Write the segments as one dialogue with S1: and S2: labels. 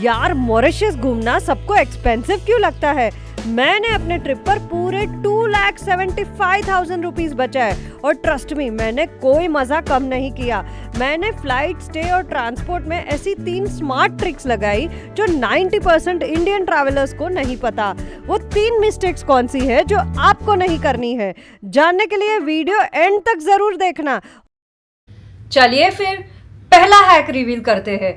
S1: यार मॉरिशस घूमना सबको एक्सपेंसिव क्यों लगता है? मैंने अपने ट्रिप पर पूरे 2,75,000 रुपीज बचाए और ट्रस्ट मी मैंने कोई मजा कम नहीं किया। मैंने फ्लाइट, स्टे और ट्रांसपोर्ट में ऐसी 3 स्मार्ट ट्रिक्स लगाई जो 90% इंडियन ट्रैवलर्स को नहीं पता। वो 3 मिस्टेक्स कौन सी है जो आपको नहीं करनी है? जानने के लिए वीडियो एंड तक जरूर देखना। चलिए फिर पहला हैक रिवील करते हैं।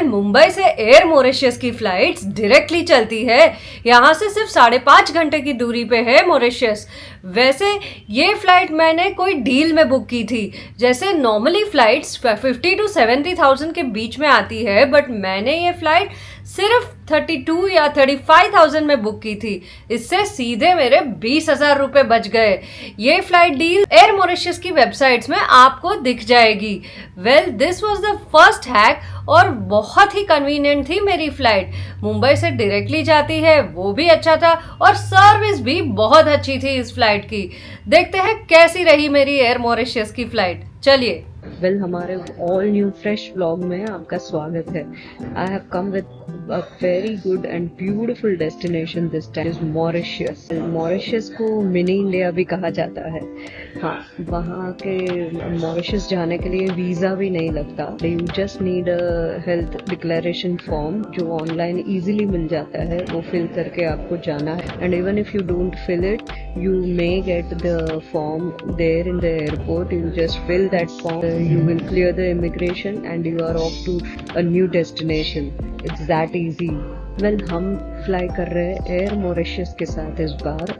S1: मुंबई से एयर मॉरिशस की फ्लाइट्स डायरेक्टली चलती है। यहाँ से सिर्फ 5.5 घंटे की दूरी पे है मॉरिशस। वैसे ये फ्लाइट मैंने कोई डील में बुक की थी। जैसे नॉर्मली फ्लाइट्स 50 to 70,000 के बीच में आती है, बट मैंने ये फ्लाइट सिर्फ 32 या 35,000 में बुक की थी। इससे सीधे मेरे 20,000 रुपए बच गए। ये फ्लाइट डील एयर मॉरिशस की वेबसाइट्स में आपको दिख जाएगी। This was the first hack और बहुत ही कन्वीनियंट थी मेरी फ्लाइट। मुंबई से डायरेक्टली जाती है, वो भी अच्छा था और सर्विस भी बहुत अच्छी थी इस फ्लाइट की। देखते हैं कैसी रही मेरी एयर मॉरिशस की फ्लाइट। चलिए।
S2: हमारे ऑल न्यू फ्रेश व्लॉग में आपका स्वागत है। I have come with a very good and beautiful destination this time, Mauritius. Mauritius को मिनी इंडिया भी कहा जाता है। हाँ, वहाँ के मॉरिशस जाने के लिए वीज़ा भी नहीं लगता। You just need a health declaration form जो ऑनलाइन इजीली मिल जाता है, वो फिल करके आपको जाना है। And even if you don't fill it, you may get the form there in the airport. You just fill that form, you will clear the immigration and you are off to a new destination. It's that easy. हम fly कर रहे हैं air Mauritius के साथ इस बार।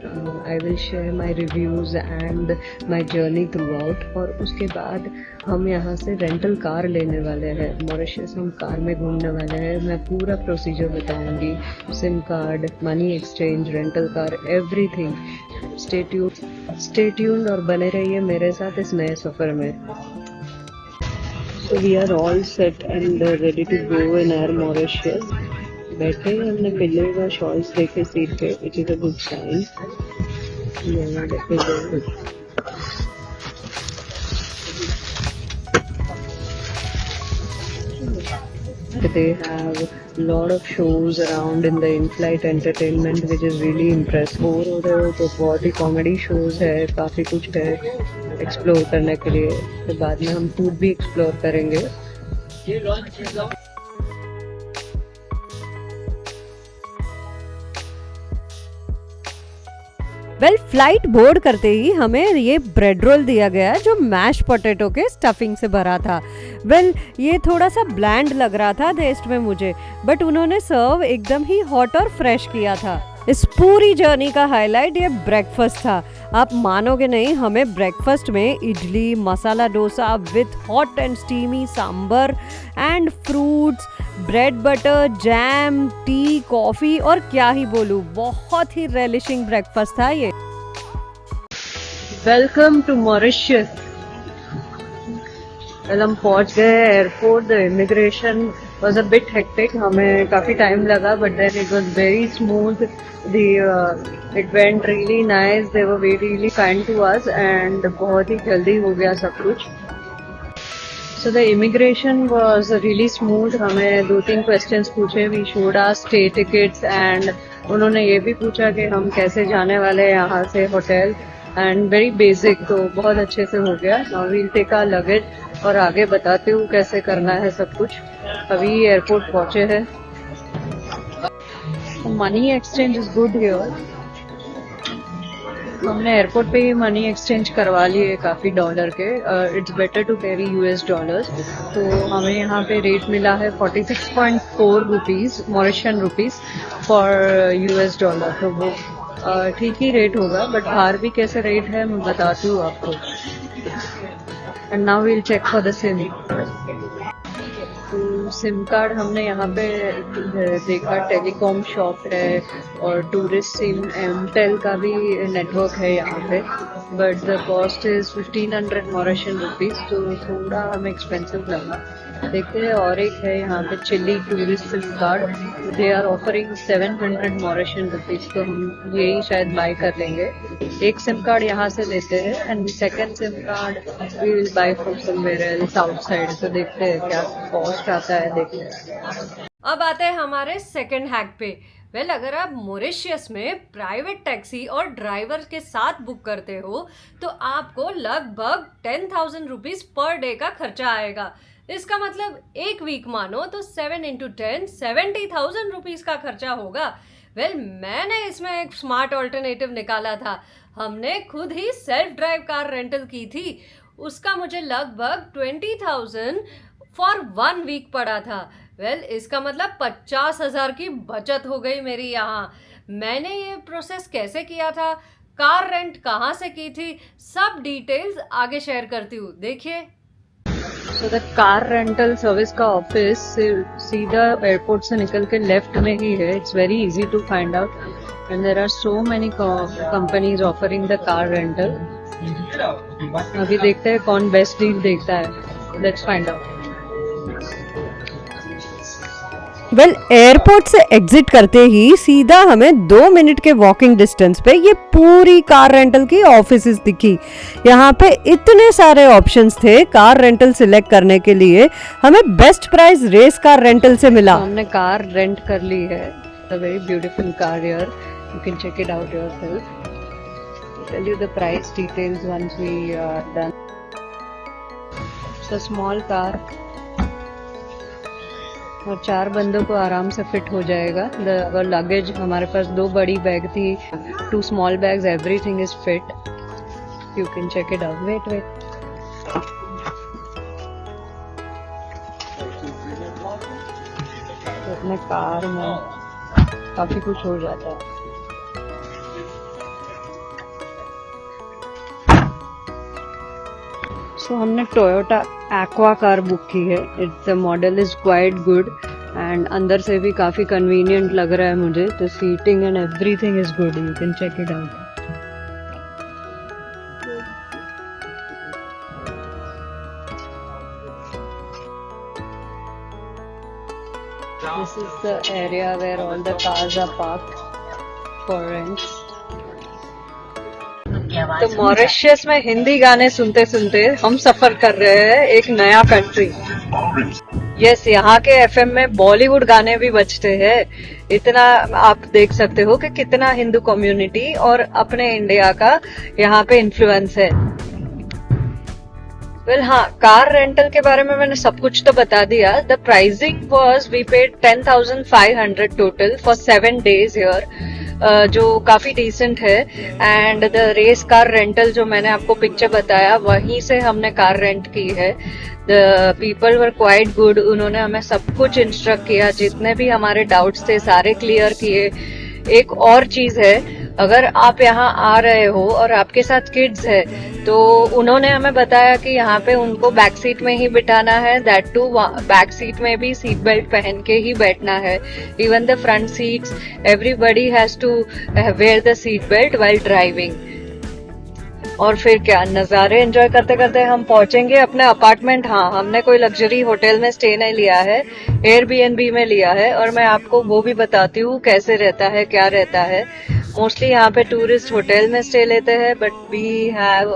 S2: I will share my reviews and my journey throughout. और उसके बाद हम यहाँ से रेंटल कार लेने वाले हैं। मॉरिशस हम कार में घूमने वाले हैं। मैं पूरा प्रोसीजर बताऊंगी, SIM card, money exchange, rental car, everything. Stay tuned और बने रहिए मेरे साथ इस नए सफ़र में। So we are all set and ready to go in Air Mauritius. बैठे हमने पिल्ले का शॉल्स देखे सीट पे, which is a good sign. They have lot of shows around in the in-flight entertainment which is really impressive। Bore हो रहे हो तो बहुत ही कॉमेडी शोज है, काफ़ी कुछ है एक्सप्लोर करने के लिए। तो बाद में हम फूड भी एक्सप्लोर करेंगे।
S1: फ्लाइट बोर्ड करते ही हमें ये ब्रेड रोल दिया गया जो मैश पोटैटो के स्टफिंग से भरा था। ये थोड़ा सा ब्लैंड लग रहा था टेस्ट में मुझे, बट उन्होंने सर्व एकदम ही हॉट और फ्रेश किया था। इस पूरी जर्नी का हाईलाइट ये ब्रेकफास्ट था। आप मानोगे नहीं, हमें ब्रेकफास्ट में idli, masala dosa with hot and steamy sambar and fruits, bread butter, jam, tea, coffee और क्या ही बोलूं, बहुत ही रेलिशिंग ब्रेकफास्ट था ये।
S2: Welcome to Mauritius. हम पहुंच गए airport. The immigration was a bit hectic, हमें काफ़ी टाइम लगा, but then it was very smooth. It went really nice. They were really kind to us and बहुत ही जल्दी हो गया सब कुछ। So the immigration was really smooth. हमें 2-3 क्वेश्चंस पूछे। We showed our stay tickets and उन्होंने ये भी पूछा कि हम कैसे जाने वाले हैं यहाँ से होटल, एंड वेरी बेसिक, तो बहुत अच्छे से हो गया। Now we'll take our luggage और आगे बताती हूँ कैसे करना है सब कुछ। अभी एयरपोर्ट पहुंचे हैं। Money exchange is good here. हमने एयरपोर्ट पे ही मनी एक्सचेंज करवा लिए काफ़ी डॉलर के। It's better to carry US dollars. तो हमें यहाँ पे रेट मिला है 46.4 rupees, Mauritian rupees for US dollar. तो वो ठीक ही रेट होगा, बट बाहर भी कैसे रेट है मैं बताती हूँ आपको। And now we'll check for the sim. तो सिम कार्ड हमने यहाँ पे देखा, टेलीकॉम शॉप है और टूरिस्ट सिम, एमटेल का भी नेटवर्क है यहाँ पे, but the cost is 1500 Mauritian rupees, तो थोड़ा हमें एक्सपेंसिव लगा। देखते हैं। और एक है यहाँ पे Chili tourist sim card, they are offering 700 Mauritian rupees, तो हम यही शायद बाय कर लेंगे। एक सिम कार्ड यहाँ से लेते हैं and second sim card we will buy from somewhere else outside. तो देखते हैं क्या कॉस्ट आता है, देखते हैं।
S1: अब आते हैं हमारे सेकंड हैक पे। अगर आप मॉरिशस में प्राइवेट टैक्सी और ड्राइवर के साथ बुक करते हो तो आपको लगभग 10,000 रुपीज पर डे का खर्चा आएगा। इसका मतलब एक वीक मानो तो 7 इंटू 10 70,000 रुपीज का खर्चा होगा। मैंने इसमें एक स्मार्ट ऑल्टरनेटिव निकाला था। हमने खुद ही सेल्फ ड्राइव कार रेंटल की थी। उसका मुझे लगभग 20,000 फॉर 1 वीक पड़ा था। इसका मतलब 50,000 की बचत हो गई मेरी यहाँ। मैंने ये प्रोसेस कैसे किया था, कार रेंट कहाँ से की थी, सब डिटेल्स आगे शेयर करती हूँ, देखिए।
S2: So the car rental service का ऑफिस सीधा एयरपोर्ट से निकल के लेफ्ट में ही है। It's very easy to find out and there are so many companies offering the car rental. अभी देखते हैं कौन बेस्ट डील देखता है। Let's find out.
S1: एयरपोर्ट से एग्जिट करते ही सीधा हमें 2 मिनट के वॉकिंग डिस्टेंस पे ये पूरी कार रेंटल की ऑफिसेस दिखी। यहाँ पे इतने सारे ऑप्शंस थे कार रेंटल सिलेक्ट करने के लिए। हमें best price race car rental से मिला।
S2: हमने कार रेंट कर ली है। A very beautiful car here, you can check it out yourself. Tell you the price details once we are done. It's a small car और 4 बंदों को आराम से फिट हो जाएगा। अगर लगेज हमारे पास 2 बड़ी बैग थी, 2 small bags, everything is fit. You can check it out. Wait तो अपने कार में काफी कुछ हो जाता है। सो हमने टोयोटा एक्वा कार बुक की है। It's the model is quite good and अंदर से भी काफी कन्वीनियंट लग रहा है मुझे। The seating and everything is good, you can check it out. This is the area where all the cars are parked for rent. तो Mauritius में हिंदी गाने सुनते सुनते हम सफर कर रहे हैं एक नया कंट्री। यस, यहाँ के एफएम में बॉलीवुड गाने भी बजते हैं। इतना आप देख सकते हो कि कितना हिंदू कम्युनिटी और अपने इंडिया का यहाँ पे इन्फ्लुएंस है। हाँ, कार रेंटल के बारे में मैंने सब कुछ तो बता दिया। The pricing was we paid 10,500 total for 7 days here, जो काफी डिसेंट है। And the race car rental जो मैंने आपको पिक्चर बताया, वहीं से हमने कार रेंट की है। The people were quite good. उन्होंने हमें सब कुछ इंस्ट्रक्ट किया, जितने भी हमारे डाउट्स थे सारे क्लियर किए। एक और चीज है, अगर आप यहाँ आ रहे हो और आपके साथ किड्स है तो उन्होंने हमें बताया कि यहाँ पे उनको बैक सीट में ही बिठाना है। दैट टू बैक सीट में भी सीट बेल्ट पहन के ही बैठना है। Even the front seats, everybody has to wear the seat belt while driving. और फिर क्या, नज़ारे एंजॉय करते करते हम पहुंचेंगे अपने अपार्टमेंट। हाँ, हमने कोई लग्जरी होटल में स्टे नहीं लिया है, एयरबीएनबी में लिया है। और मैं आपको वो भी बताती हूँ कैसे रहता है, क्या रहता है। मोस्टली यहाँ पे टूरिस्ट होटल में स्टे लेते हैं, but we have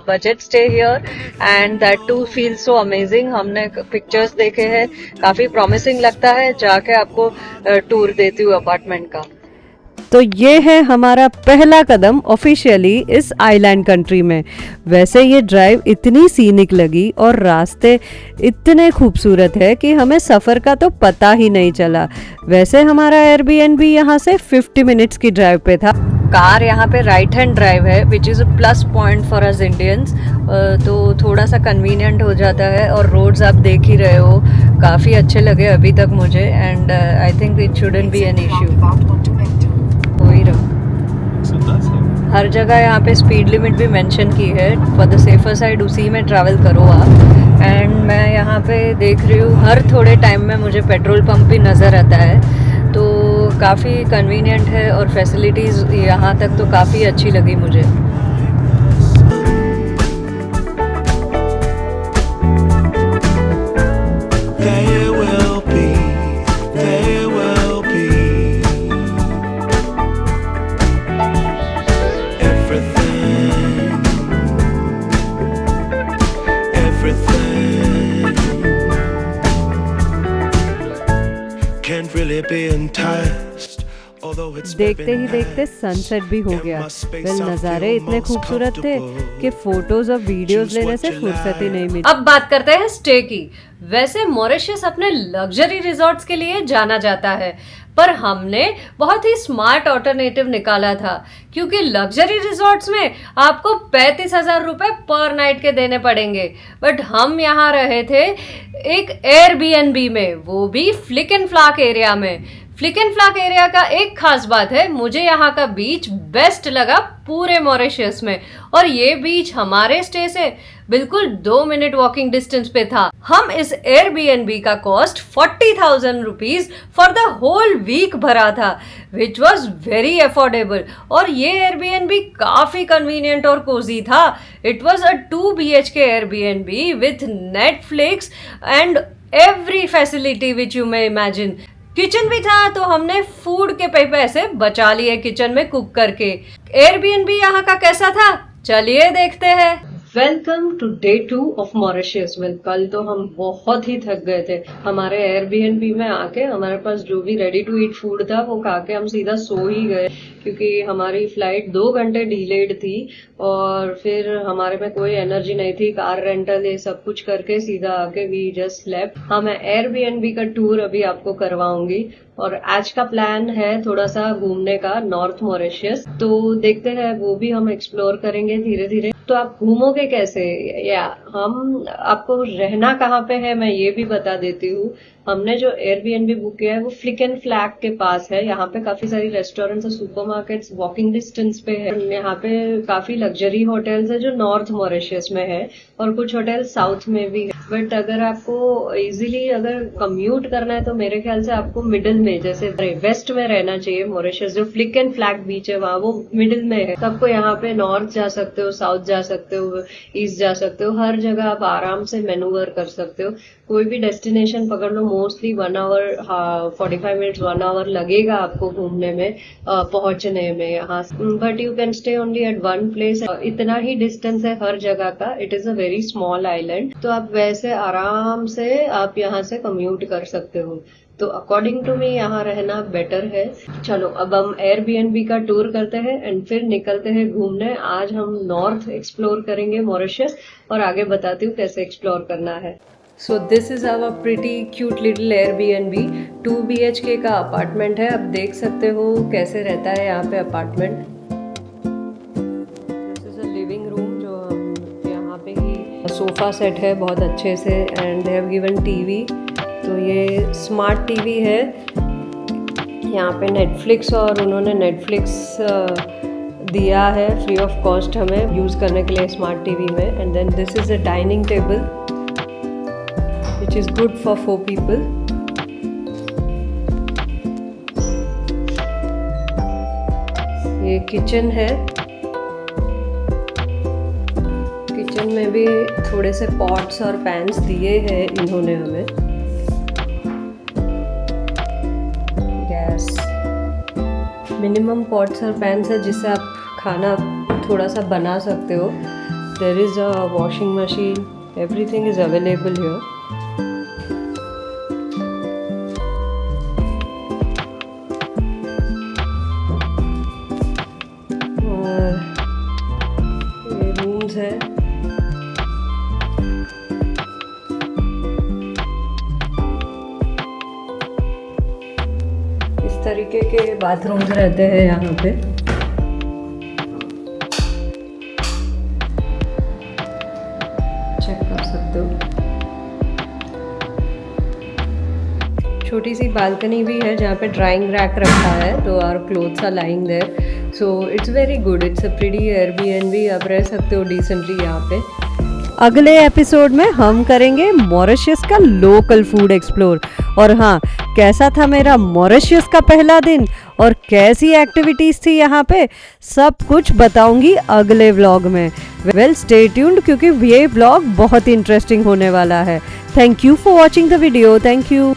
S2: budget stay here and that too feel so amazing. हमने पिक्चर्स देखे हैं, काफी प्रॉमिसिंग लगता है। जाके आपको टूर देती हूँ अपार्टमेंट का।
S1: तो ये है हमारा पहला कदम ऑफिशियली इस आइलैंड कंट्री में। वैसे ये ड्राइव इतनी सीनिक लगी और रास्ते इतने खूबसूरत है कि हमें सफ़र का तो पता ही नहीं चला। वैसे हमारा एयरबीएनबी यहाँ से 50 मिनट्स की ड्राइव पे था। कार यहाँ पे राइट हैंड ड्राइव है, which is a plus point for us Indians. तो थोड़ा सा कन्वीनियंट हो जाता है। और रोड्स आप देख ही रहे हो, काफ़ी अच्छे लगे अभी तक मुझे। And I think it shouldn't be an issue. हर जगह यहाँ पे स्पीड लिमिट भी मेंशन की है। फॉर द सेफर साइड उसी में ट्रैवल करो आप। एंड मैं यहाँ पे देख रही हूँ हर थोड़े टाइम में मुझे पेट्रोल पंप भी नज़र आता है। तो काफ़ी कन्वीनियंट है और फैसिलिटीज़ यहाँ तक तो काफ़ी अच्छी लगी मुझे। देखते ही देखते सनसेट भी हो गया। वेल, नज़ारे इतने खूबसूरत थे कि फोटोज और वीडियोस लेने से फुर्सत ही नहीं मिली। अब बात करते हैं स्टे की। वैसे मॉरिशस अपने लग्जरी रिजॉर्ट्स के लिए जाना जाता है, पर हमने बहुत ही स्मार्ट ऑल्टरनेटिव निकाला था, क्योंकि लग्जरी रिजॉर्ट्स में आपको 35,000 रुपए पर नाइट के देने पड़ेंगे। बट हम यहाँ रहे थे एक एयरबीएनबी में, वो भी फ्लिक एंड फ्लाक एरिया में। फ्लिक एंड फ्लाक एरिया का एक खास बात है, मुझे यहाँ का बीच बेस्ट लगा पूरे मॉरिशस में, और ये बीच हमारे स्टे से बिल्कुल 2 मिनट वॉकिंग डिस्टेंस पे था। हम इस एयरबीएनबी का cost 40,000 rupees for the whole week भरा था, विच वॉज वेरी अफोर्डेबल। और ये एयरबीएनबी काफी कन्वीनियंट और कोजी था। It was a 2 BHK Airbnb with Netflix and every facility which you may imagine. Kitchen भी था, तो हमने फूड के पैसे बचा लिए किचन में कुक करके। एयरबीएनबी यहाँ का कैसा था, चलिए देखते हैं। Welcome to day 2 of Mauritius. Well, कल तो हम बहुत ही थक गए थे। हमारे एयरबीएनबी में आके हमारे पास जो भी रेडी टू ईट फूड था वो खा के हम सीधा सो ही गए, क्योंकि हमारी फ्लाइट 2 घंटे डिलेड थी और फिर हमारे में कोई एनर्जी नहीं थी। कार रेंटल ये सब कुछ करके सीधा आके वी जस्ट स्लेप्ट। हाँ, मैं एयरबीएनबी का टूर अभी आपको करवाऊंगी, और आज का प्लान है थोड़ा सा घूमने का नॉर्थ मॉरिशस, तो देखते हैं वो भी हम एक्सप्लोर करेंगे धीरे धीरे। तो आप घूमोगे कैसे, या हम आपको रहना कहाँ पे है मैं ये भी बता देती हूँ। हमने जो एयरबीएनबी बुक किया है वो फ्लिक एंड फ्लैग के पास है। यहाँ पे काफी सारी रेस्टोरेंट्स और सुपरमार्केट्स वॉकिंग डिस्टेंस पे है। यहाँ पे काफी लग्जरी होटल्स है जो नॉर्थ मॉरिशस में है, और कुछ होटल साउथ में भी है। बट अगर आपको इजीली अगर कम्यूट करना है तो मेरे ख्याल से आपको मिडिल में, जैसे वेस्ट में रहना चाहिए मॉरिशस। जो फ्लिक एंड फ्लैग बीच है वहाँ वो मिडिल में है। तो आपको यहाँ पे नॉर्थ जा सकते हो, साउथ जा सकते हो, ईस्ट जा सकते हो, हर जगह आप आराम से मैनूवर कर सकते हो। कोई भी डेस्टिनेशन पकड़ लो, मोस्टली 1 आवर 45 मिनट्स 1 आवर लगेगा आपको घूमने में, पहुंचने में यहाँ। But you can stay only at 1 place. इतना ही डिस्टेंस है हर जगह का। It is a very small island, तो आप वैसे आराम से आप यहाँ से कम्यूट कर सकते हो। तो अकॉर्डिंग टू मी यहाँ रहना बेटर है। चलो अब हम एयरबीएनबी का टूर करते हैं एंड फिर निकलते हैं घूमने। आज हम नॉर्थ एक्सप्लोर करेंगे मॉरिशस, और आगे बताती हूँ कैसे एक्सप्लोर करना है। So this is our pretty cute little Airbnb. 2 BHK का अपार्टमेंट है। आप देख सकते हो कैसे रहता है यहाँ पे apartment. This is a living room, जो हम यहाँ पे ही सोफा सेट है बहुत अच्छे से, and they have given TV. तो ये स्मार्ट टीवी है। यहाँ पे नेटफ्लिक्स, और उन्होंने नेटफ्लिक्स दिया है फ्री ऑफ कॉस्ट हमें यूज़ करने के लिए स्मार्ट टीवी में। And then this is a dining table which is good for 4 people. ये किचन है। किचन में भी थोड़े से पॉट्स और पैन्स दिए हैं इन्होंने हमें। गैस मिनिमम पॉट्स और पैन्स है जिससे आप खाना थोड़ा सा बना सकते हो। There is a washing machine, everything is available here. है इस तरीके के बाथरूम्स रहते हैं यहाँ पे। चेक कर सकते हो। छोटी सी बालकनी भी है जहाँ पे ड्राइंग रैक रखा है, तो our clothes are lying there. So it's very good, it's a pretty Airbnb. आप रह सकते हो डिसेंटली यहाँ पे। अगले एपिसोड में हम करेंगे मॉरिशस का लोकल फूड एक्सप्लोर। और हाँ, कैसा था मेरा मॉरिशस का पहला दिन और कैसी एक्टिविटीज़ थी यहाँ पे, सब कुछ बताऊंगी अगले व्लॉग में। वेल, स्टे ट्यून्ड, क्योंकि ये व्लॉग बहुत इंटरेस्टिंग होने वाला है। Thank you for watching the video. Thank you.